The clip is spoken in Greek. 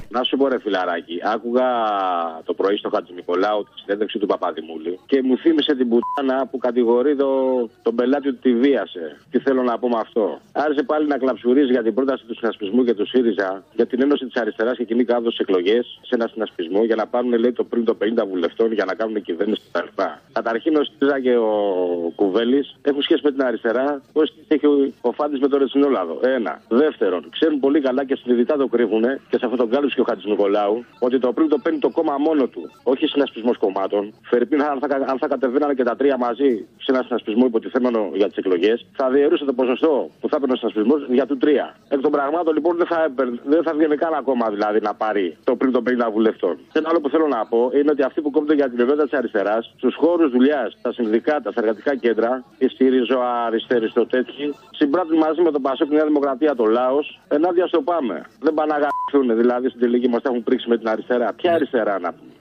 Να σου πω ρε φιλαράκι, άκουγα το πρωί στο Χατζηνικολάου τη συνέντευξη του Παπαδημούλη και μου θύμισε την πουτάνα που κατηγορεί τον πελάτη ότι τη βίασε. Τι θέλω να πω με αυτό. Άρχισε πάλι να κλαψουρίζει για την πρόταση του συνασπισμού και του ΣΥΡΙΖΑ για την Ένωση τη Αριστερά και κοινή κάδο εκλογές σε ένα συνασπισμό για να πάρουν, λέει, το πριν το 50 βουλευτών για να κάνουν κυβέρνηση κτλ. Καταρχήν ο ΣΥΡΙΖΑ και ο Κουβέλης έχουν σχέση με την αριστερά, όπως έχει ο Φάντης με τον Ρετσινόλαδο. Ένα. Δεύτερον, ξέρουν πολύ καλά και συνειδητά το κρύβουν και σε αυτό τον κάλυψε και ο Χατζηνικολάου ότι το πριν το παίρνει το κόμμα μόνο του, όχι συνασπισμός κομμάτων. Φερρυπίν, αν θα κατεβαίνανε και τα τρία μαζί σε ένα συνασπισμό υποτιθέμενο για τις εκλογές, θα διαιρούσε το ποσοστό που θα έπαιρνε ο συνασπισμός για του 3. Εκ των πραγμάτων λοιπόν δεν θα βγαίνει καν ακόμα δηλαδή να πάρει το πριν το 50 βουλευτών. Ένα άλλο που θέλω να πω είναι ότι αυτοί που κόβονται για την ευότητα της αριστεράς, στους χώρους δουλειάς, στα συνδικάτα, στα εργατικά κέντρα, οι ΣΥΡΙΖΑ-αριστεροί στο τέτοιο, συμπράττουν μαζί με τον ΠΑΣΟΚ, τη Νέα Δημοκρατία, το λαός, ενάντια στο πάμε. Δεν πάνε να γαμπηθούν, δηλαδή στην τελική μας τα έχουν πρίξει με την αριστερά. Ποια αριστερά να πούμε.